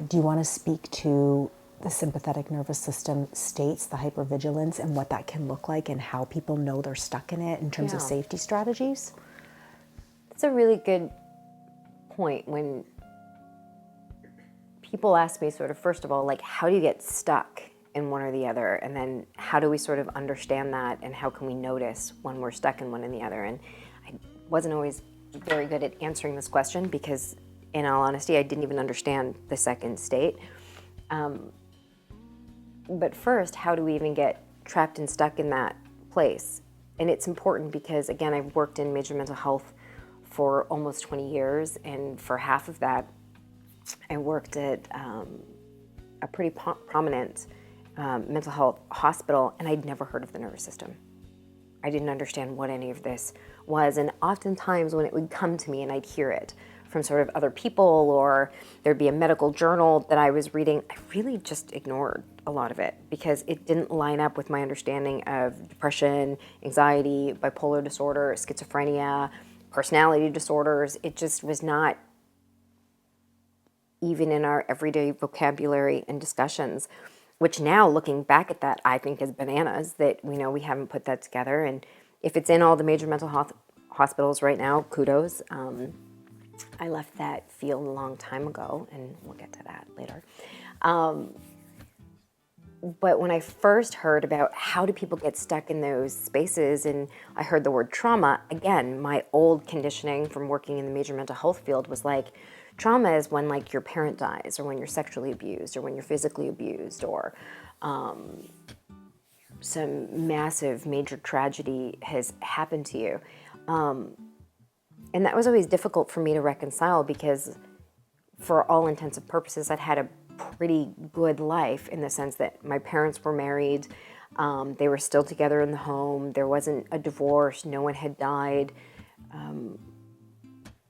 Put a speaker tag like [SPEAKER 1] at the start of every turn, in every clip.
[SPEAKER 1] Do you want to speak to the sympathetic nervous system states, the hypervigilance, and what that can look like and how people know they're stuck in it in terms of safety strategies?
[SPEAKER 2] That's a really good point. When people ask me sort of, first of all, like, how do you get stuck in one or the other? And then how do we sort of understand that, and how can we notice when we're stuck in one and the other? And I wasn't always very good at answering this question because, in all honesty, I didn't even understand the second state. But first, how do we even get trapped and stuck in that place? And it's important because, again, I've worked in major mental health for almost 20 years, and for half of that, I worked at a pretty prominent mental health hospital, and I'd never heard of the nervous system. I didn't understand what any of this was, and oftentimes when it would come to me and I'd hear it from sort of other people, or there'd be a medical journal that I was reading, I really just ignored a lot of it because it didn't line up with my understanding of depression, anxiety, bipolar disorder, schizophrenia, personality disorders. It just was not even in our everyday vocabulary and discussions, which now, looking back at that, I think is bananas that we haven't put that together. And if it's in all the major mental health hospitals right now, kudos. I left that field a long time ago, and we'll get to that later. But when I first heard about how do people get stuck in those spaces, and I heard the word trauma, again, my old conditioning from working in the major mental health field was like, trauma is when like your parent dies, or when you're sexually abused, or when you're physically abused, or some massive major tragedy has happened to you. And that was always difficult for me to reconcile because for all intents and purposes, I'd had a pretty good life in the sense that my parents were married. They were still together in the home. There wasn't a divorce. No one had died.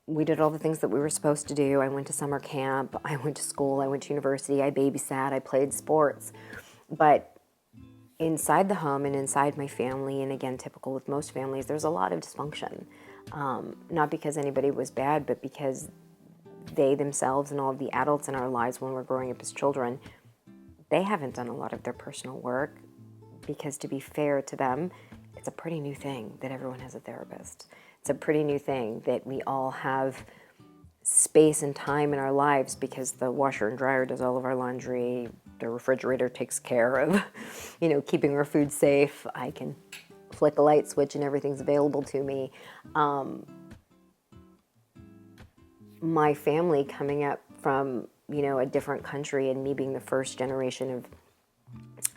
[SPEAKER 2] We did all the things that we were supposed to do. I went to summer camp. I went to school. I went to university. I babysat. I played sports. But inside the home and inside my family, and again, typical with most families, there's a lot of dysfunction. Not because anybody was bad, but because they themselves and all of the adults in our lives when we're growing up as children, they haven't done a lot of their personal work because, to be fair to them, it's a pretty new thing that everyone has a therapist. It's a pretty new thing that we all have space and time in our lives because the washer and dryer does all of our laundry, the refrigerator takes care of, keeping our food safe. I can flick a light switch and everything's available to me. My family coming up from, a different country and me being the first generation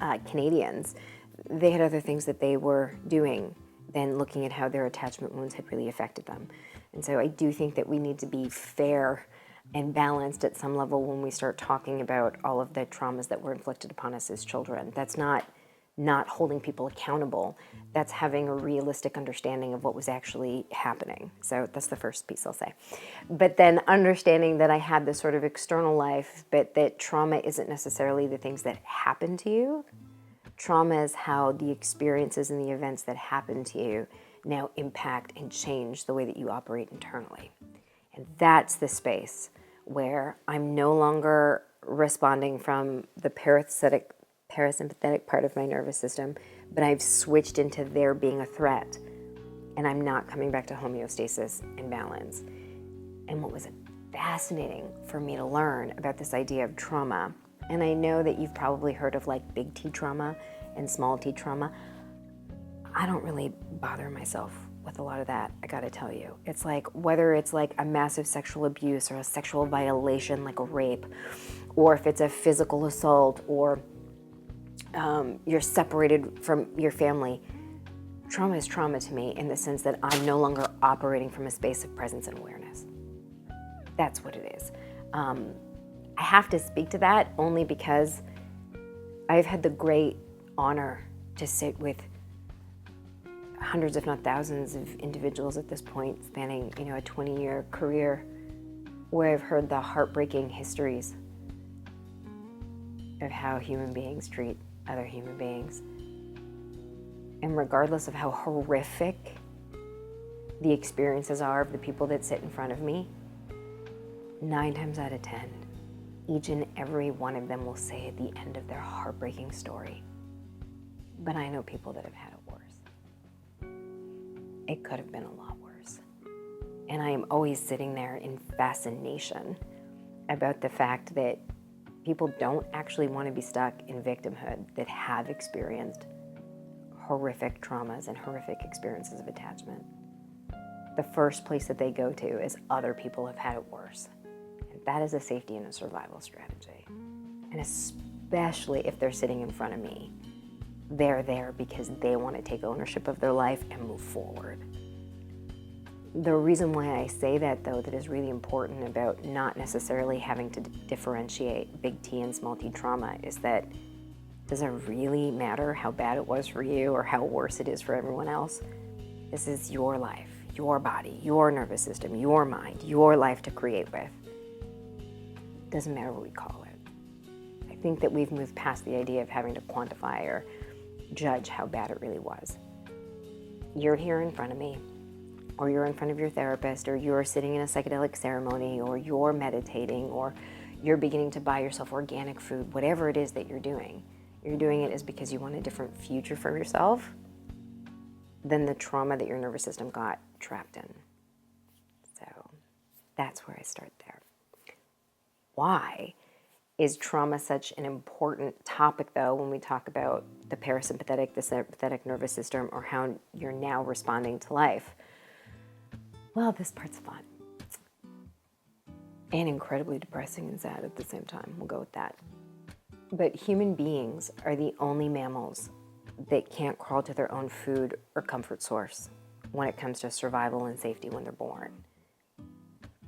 [SPEAKER 2] of Canadians, they had other things that they were doing than looking at how their attachment wounds had really affected them. And so I do think that we need to be fair and balanced at some level when we start talking about all of the traumas that were inflicted upon us as children. That's not holding people accountable. That's having a realistic understanding of what was actually happening. So that's the first piece I'll say. But then understanding that I had this sort of external life, but that trauma isn't necessarily the things that happen to you. Trauma is how the experiences and the events that happen to you now impact and change the way that you operate internally. And that's the space where I'm no longer responding from the parasympathetic part of my nervous system, but I've switched into there being a threat, and I'm not coming back to homeostasis and balance. And what was fascinating for me to learn about this idea of trauma, and I know that you've probably heard of like big T trauma and small T trauma. I don't really bother myself with a lot of that, I gotta tell you. It's like, whether it's like a massive sexual abuse or a sexual violation like a rape, or if it's a physical assault, or you're separated from your family, trauma is trauma to me in the sense that I'm no longer operating from a space of presence and awareness. That's what it is. I have to speak to that only because I've had the great honor to sit with hundreds, if not thousands, of individuals at this point, spanning a 20-year career, where I've heard the heartbreaking histories of how human beings treat other human beings. And regardless of how horrific the experiences are of the people that sit in front of me, 9 times out of 10, each and every one of them will say at the end of their heartbreaking story, but I know people that have had it worse. It could have been a lot worse. And I am always sitting there in fascination about the fact that people don't actually want to be stuck in victimhood that have experienced horrific traumas and horrific experiences of attachment. The first place that they go to is other people have had it worse. And that is a safety and a survival strategy. And especially if they're sitting in front of me, they're there because they want to take ownership of their life and move forward. The reason why I say that, though, that is really important about not necessarily having to differentiate big T and small t trauma is that does it really matter how bad it was for you or how worse it is for everyone else? This is your life, your body, your nervous system, your mind, your life to create with. Doesn't matter what we call it. I think that we've moved past the idea of having to quantify or judge how bad it really was. You're here in front of me, or you're in front of your therapist, or you're sitting in a psychedelic ceremony, or you're meditating, or you're beginning to buy yourself organic food, whatever it is that you're doing it is because you want a different future for yourself than the trauma that your nervous system got trapped in. So that's where I start there. Why is trauma such an important topic, though, when we talk about the parasympathetic, the sympathetic nervous system, or how you're now responding to life? Well, this part's fun and incredibly depressing and sad at the same time. We'll go with that. But human beings are the only mammals that can't crawl to their own food or comfort source when it comes to survival and safety when they're born.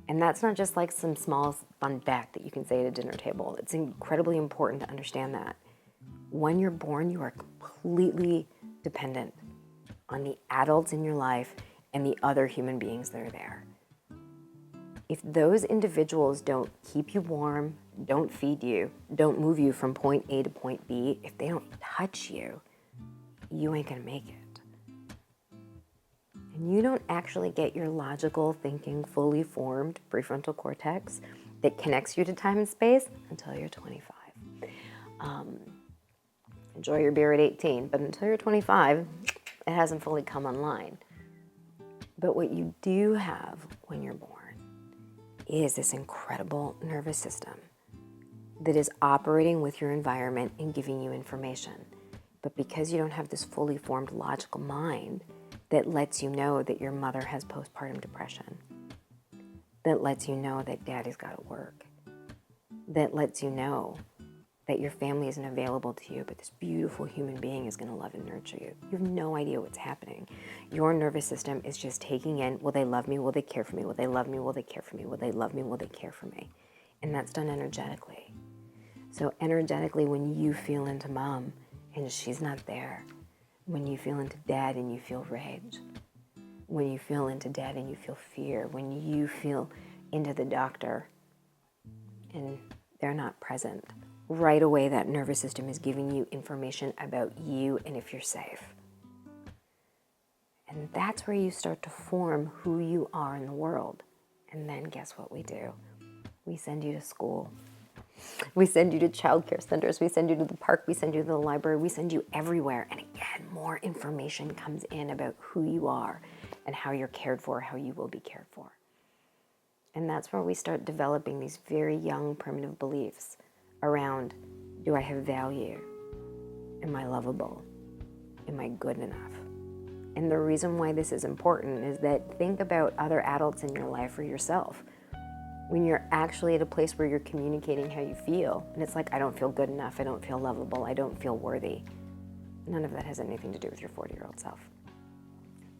[SPEAKER 2] And that's not just like some small fun fact that you can say at a dinner table. It's incredibly important to understand that. When you're born, you are completely dependent on the adults in your life and the other human beings that are there. If those individuals don't keep you warm, don't feed you, don't move you from point A to point B, if they don't touch you, you ain't gonna make it. And you don't actually get your logical thinking fully formed prefrontal cortex that connects you to time and space until you're 25. Enjoy your beer at 18, but until you're 25, it hasn't fully come online. But what you do have when you're born is this incredible nervous system that is operating with your environment and giving you information. But because you don't have this fully formed logical mind that lets you know that your mother has postpartum depression, that lets you know that daddy's got to work, that lets you know that your family isn't available to you, but this beautiful human being is going to love and nurture you. You have no idea what's happening. Your nervous system is just taking in, will they love me? Will they care for me? Will they love me? Will they care for me? Will they love me? Will they care for me? And that's done energetically. So energetically, when you feel into mom and she's not there, when you feel into dad and you feel rage, when you feel into dad and you feel fear, when you feel into the doctor and they're not present, right away that nervous system is giving you information about you and if you're safe. And that's where you start to form who you are in the world. And then guess what we do? We send you to school. We send you to childcare centers. We send you to the park. We send you to the library. We send you everywhere. And again, more information comes in about who you are and how you're cared for, how you will be cared for. And that's where we start developing these very young primitive beliefs around, do I have value? Am I lovable? Am I good enough? And the reason why this is important is that think about other adults in your life or yourself. When you're actually at a place where you're communicating how you feel, and it's like, I don't feel good enough, I don't feel lovable, I don't feel worthy. None of that has anything to do with your 40-year-old self.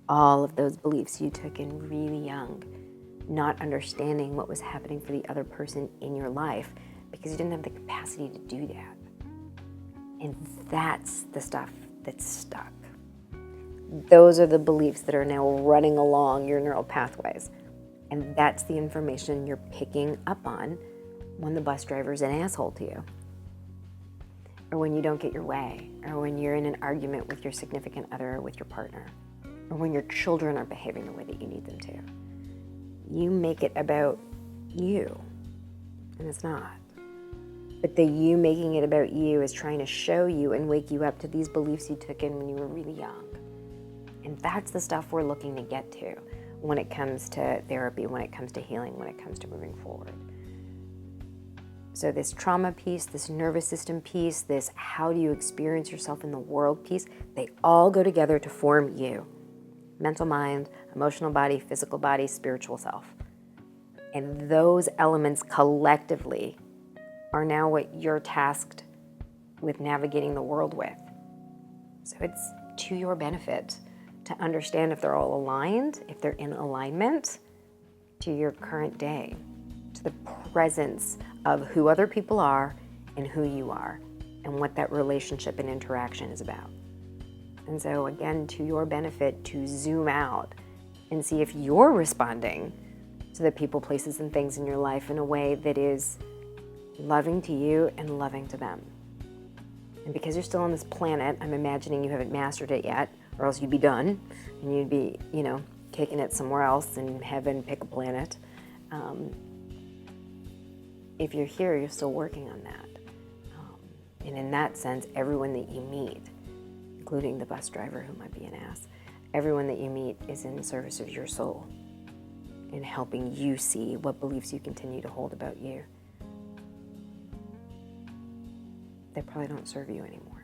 [SPEAKER 2] All of those beliefs you took in really young, not understanding what was happening for the other person in your life because you didn't have the capacity to do that. And that's the stuff that's stuck. Those are the beliefs that are now running along your neural pathways. And that's the information you're picking up on when the bus driver's an asshole to you, or when you don't get your way, or when you're in an argument with your significant other or with your partner, or when your children are behaving the way that you need them to. You make it about you, and it's not. But the you making it about you is trying to show you and wake you up to these beliefs you took in when you were really young. And that's the stuff we're looking to get to when it comes to therapy, when it comes to healing, when it comes to moving forward. So this trauma piece, this nervous system piece, this how do you experience yourself in the world piece, they all go together to form you. Mental mind, emotional body, physical body, spiritual self. And those elements collectively are now what you're tasked with navigating the world with. So it's to your benefit to understand if they're all aligned, if they're in alignment to your current day, to the presence of who other people are and who you are, and what that relationship and interaction is about. And so again, to your benefit to zoom out and see if you're responding to the people, places, and things in your life in a way that is loving to you and loving to them. And because you're still on this planet, I'm imagining you haven't mastered it yet, or else you'd be done and you'd be, taking it somewhere else in heaven, pick a planet. If you're here, you're still working on that. And in that sense, everyone that you meet, including the bus driver who might be an ass, everyone that you meet is in service of your soul in helping you see what beliefs you continue to hold about you. They probably don't serve you anymore.